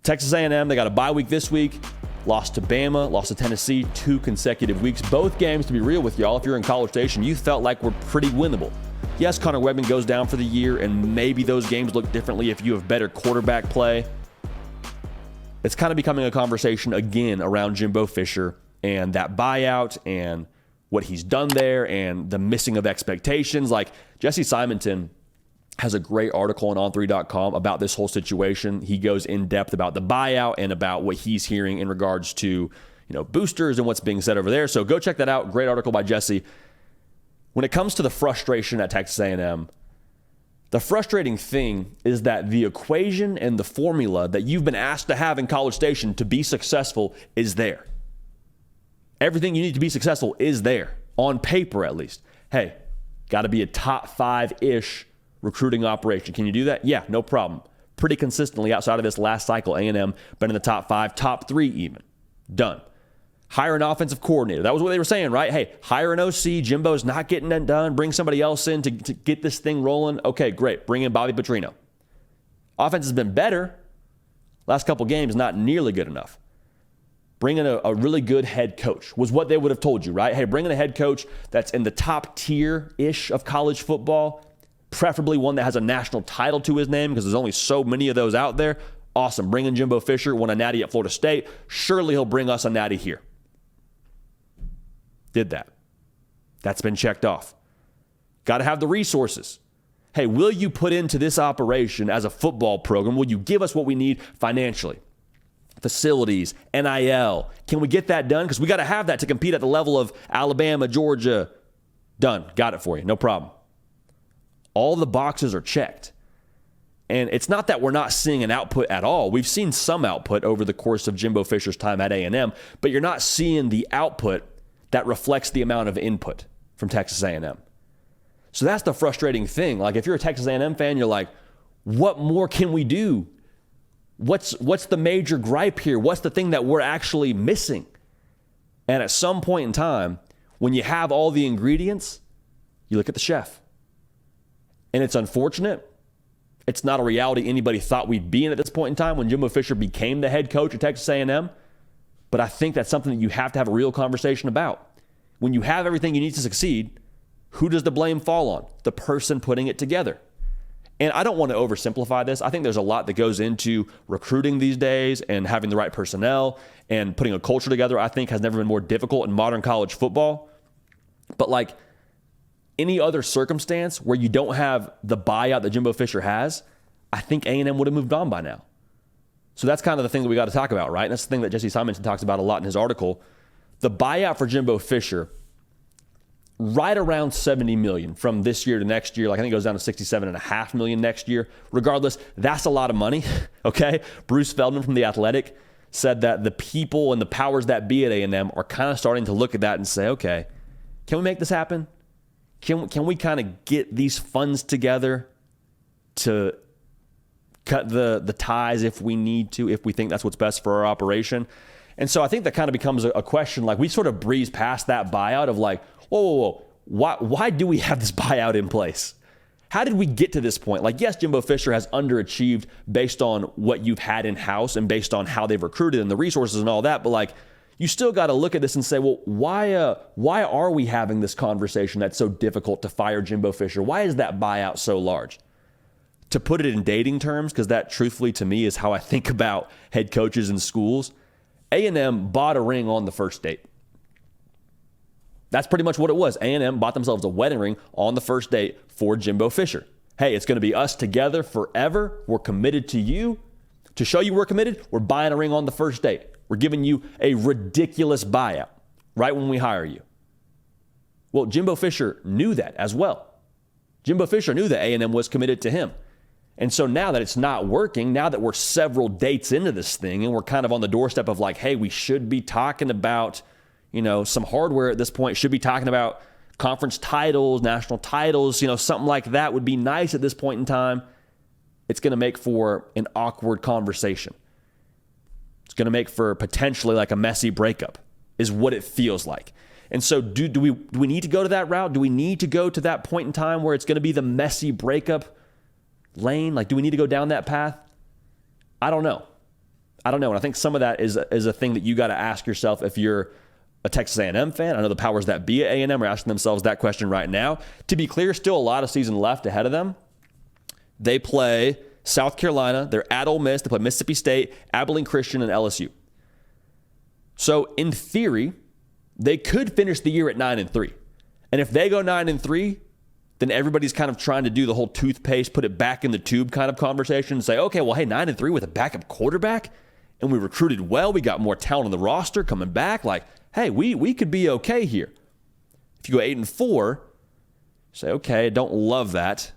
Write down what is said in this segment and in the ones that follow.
Texas A&M, they got a bye week this week. Lost to Bama, lost to Tennessee, 2 consecutive weeks. Both games, to be real with y'all, if you're in College Station, you felt like were pretty winnable. Yes, Connor Webman goes down for the year, and maybe those games look differently if you have better quarterback play. It's kind of becoming a conversation again around Jimbo Fisher and that buyout and what he's done there and the missing of expectations. Like, Jesse Simonton has a great article on on3.com about this whole situation. He goes in depth about the buyout and about what he's hearing in regards to, boosters and what's being said over there. So go check that out. Great article by Jesse. When it comes to the frustration at Texas A&M, the frustrating thing is that the equation and the formula that you've been asked to have in College Station to be successful is there. Everything you need to be successful is there, on paper at least. Hey, got to be a top 5-ish recruiting operation. Can you do that? Yeah, no problem. Pretty consistently outside of this last cycle, A&M been in the top 5, top 3 even. Done. Hire an offensive coordinator. That was what they were saying, right? Hey, hire an OC. Jimbo's not getting that done. Bring somebody else in to get this thing rolling. Okay, great. Bring in Bobby Petrino. Offense has been better. Last couple games, not nearly good enough. Bring in a really good head coach was what they would have told you, right? Hey, bring in a head coach that's in the top tier-ish of college football, preferably one that has a national title to his name because there's only so many of those out there. Awesome. Bring in Jimbo Fisher, won a natty at Florida State. Surely he'll bring us a natty here. Did that. That's been checked off. Got to have the resources. Hey, will you put into this operation as a football program? Will you give us what we need financially? Facilities, NIL. Can we get that done? Because we got to have that to compete at the level of Alabama, Georgia. Done. Got it for you. No problem. All the boxes are checked. And it's not that we're not seeing an output at all. We've seen some output over the course of Jimbo Fisher's time at A&M, but you're not seeing the output that reflects the amount of input from Texas A&M. So that's the frustrating thing. Like, if you're a Texas A&M fan, you're like, what more can we do? What's the major gripe here? What's the thing that we're actually missing? And at some point in time, when you have all the ingredients, you look at the chef. And it's unfortunate. It's not a reality anybody thought we'd be in at this point in time when Jimbo Fisher became the head coach at Texas A&M. But I think that's something that you have to have a real conversation about. When you have everything you need to succeed, who does the blame fall on? The person putting it together. And I don't want to oversimplify this. I think there's a lot that goes into recruiting these days and having the right personnel and putting a culture together. I think has never been more difficult in modern college football. But like any other circumstance where you don't have the buyout that Jimbo Fisher has, I think A&M would have moved on by now. So that's kind of the thing that we got to talk about, right? And that's the thing that Jesse Simonton talks about a lot in his article. The buyout for Jimbo Fisher, right around $70 million from this year to next year. Like, I think it goes down to $67.5 million next year. Regardless, that's a lot of money, okay? Bruce Feldman from The Athletic said that the people and the powers that be at A&M are kind of starting to look at that and say, okay, can we make this happen? Can we kind of get these funds together to cut the ties if we need to, if we think that's what's best for our operation? And so I think that kind of becomes a question. Like, we sort of breeze past that buyout of like, whoa. Why do we have this buyout in place? How did we get to this point? Like, yes, Jimbo Fisher has underachieved based on what you've had in-house and based on how they've recruited and the resources and all that. But like, you still got to look at this and say, well, why are we having this conversation that's so difficult to fire Jimbo Fisher? Why is that buyout so large? To put it in dating terms, because that truthfully to me is how I think about head coaches in schools, A&M bought a ring on the first date. That's pretty much what it was. A&M bought themselves a wedding ring on the first date for Jimbo Fisher. Hey, it's going to be us together forever. We're committed to you. To show you we're committed, we're buying a ring on the first date. We're giving you a ridiculous buyout right when we hire you. Well, Jimbo Fisher knew that as well. Jimbo Fisher knew that A&M was committed to him. And so now that it's not working, now that we're several dates into this thing and we're kind of on the doorstep of like, hey, we should be talking about, some hardware at this point, should be talking about conference titles, national titles, something like that would be nice at this point in time. It's going to make for an awkward conversation. It's going to make for potentially like a messy breakup is what it feels like. And so do we need to go to that route? Do we need to go to that point in time where it's going to be the messy breakup lane? Like, do we need to go down that path? I don't know. I don't know. And I think some of that is a thing that you got to ask yourself if you're a Texas A&M fan. I know the powers that be at A&M are asking themselves that question right now. To be clear, still a lot of season left ahead of them. They play South Carolina. They're at Ole Miss. They play Mississippi State, Abilene Christian, and LSU. So in theory, they could finish the year at 9-3. And if they go 9-3, then everybody's kind of trying to do the whole toothpaste, put it back in the tube kind of conversation and say, okay, well, hey, 9-3 with a backup quarterback, and we recruited well, we got more talent on the roster coming back. Like, hey, we could be okay here. If you go 8-4, say, okay, I don't love that.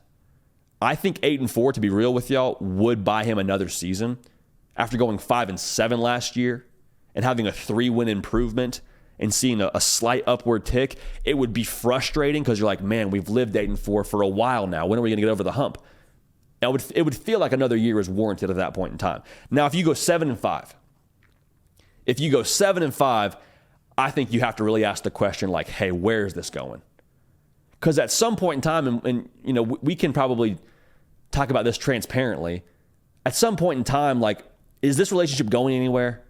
I think 8-4, to be real with y'all, would buy him another season. After going 5-7 last year and having a 3-win improvement and seeing a slight upward tick, it would be frustrating because you're like, man, we've lived 8-4 for a while now. When are we going to get over the hump? It would feel like another year is warranted at that point in time. Now, if you go 7-5, I think you have to really ask the question like, hey, where is this going? Because at some point in time, and you know, we can probably talk about this transparently. At some point in time, like, is this relationship going anywhere?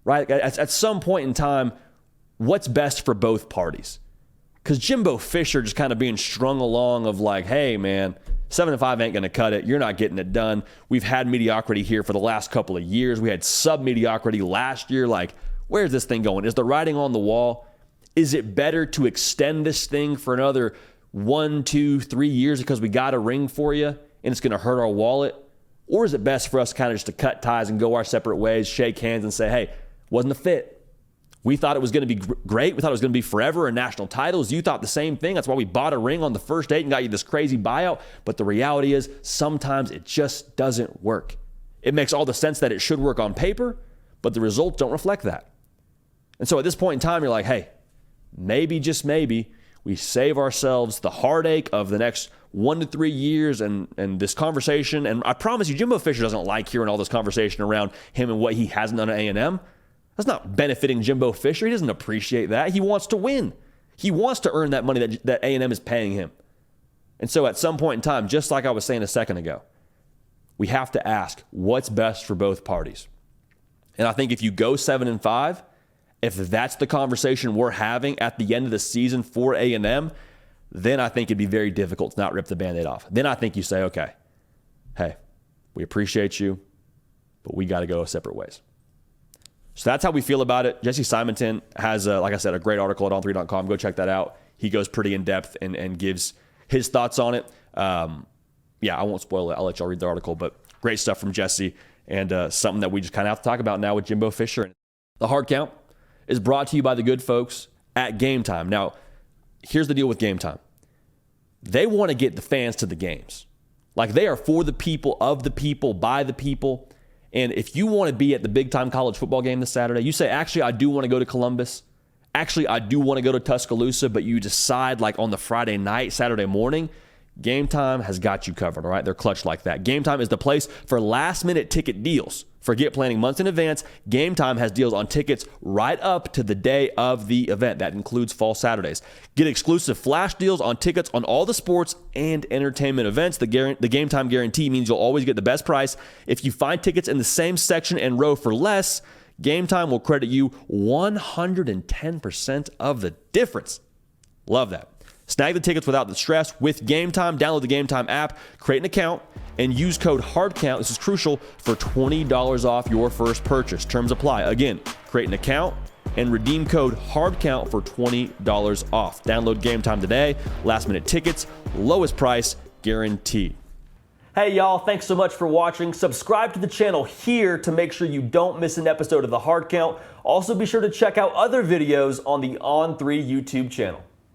Right? At some point in time, what's best for both parties? Because Jimbo Fisher just kind of being strung along of like, hey, man, 7-5 ain't going to cut it. You're not getting it done. We've had mediocrity here for the last couple of years. We had sub-mediocrity last year. Like, where's this thing going? Is the writing on the wall? Is it better to extend this thing for another 1, 2, 3 years because we got a ring for you and it's going to hurt our wallet? Or is it best for us kind of just to cut ties and go our separate ways, shake hands and say, hey, wasn't a fit. We thought it was going to be great. We thought it was going to be forever and national titles. You thought the same thing. That's why we bought a ring on the first date and got you this crazy buyout. But the reality is sometimes it just doesn't work. It makes all the sense that it should work on paper, but the results don't reflect that. And so at this point in time, you're like, hey, maybe, just maybe, we save ourselves the heartache of the next 1 to 3 years and this conversation. And I promise you, Jimbo Fisher doesn't like hearing all this conversation around him and what he hasn't done at A&M. That's not benefiting Jimbo Fisher. He doesn't appreciate that. He wants to win. He wants to earn that money that A&M is paying him. And so at some point in time, just like I was saying a second ago, we have to ask what's best for both parties. And I think if you go 7-5, if that's the conversation we're having at the end of the season for A&M, then I think it'd be very difficult to not rip the Band-Aid off. Then I think you say, okay, hey, we appreciate you, but we got to go separate ways. So that's how we feel about it. Jesse Simonton has, like I said, a great article at on3.com. Go check that out. He goes pretty in depth and gives his thoughts on it. Yeah, I won't spoil it. I'll let y'all read the article, but great stuff from Jesse and something that we just kind of have to talk about now with Jimbo Fisher. The Hard Count is brought to you by the good folks at Game Time. Now, here's the deal with Game Time. They want to get the fans to the games. Like, they are for the people, of the people, by the people. And if you want to be at the big-time college football game this Saturday, you say, actually, I do want to go to Columbus. Actually, I do want to go to Tuscaloosa, but you decide, like, on the Friday night, Saturday morning, Game Time has got you covered, all right? They're clutch like that. Game Time is the place for last-minute ticket deals. Forget planning months in advance. Game Time has deals on tickets right up to the day of the event. That includes fall Saturdays. Get exclusive flash deals on tickets on all the sports and entertainment events. The Game Time guarantee means you'll always get the best price. If you find tickets in the same section and row for less, Game Time will credit you 110% of the difference. Love that. Snag the tickets without the stress with Game Time. Download the Game Time app, create an account, and use code HARDCOUNT. This is crucial for $20 off your first purchase. Terms apply. Again, create an account and redeem code HARDCOUNT for $20 off. Download Game Time today. Last minute tickets, lowest price guaranteed. Hey y'all, thanks so much for watching. Subscribe to the channel here to make sure you don't miss an episode of the Hard Count. Also be sure to check out other videos on the On3 YouTube channel.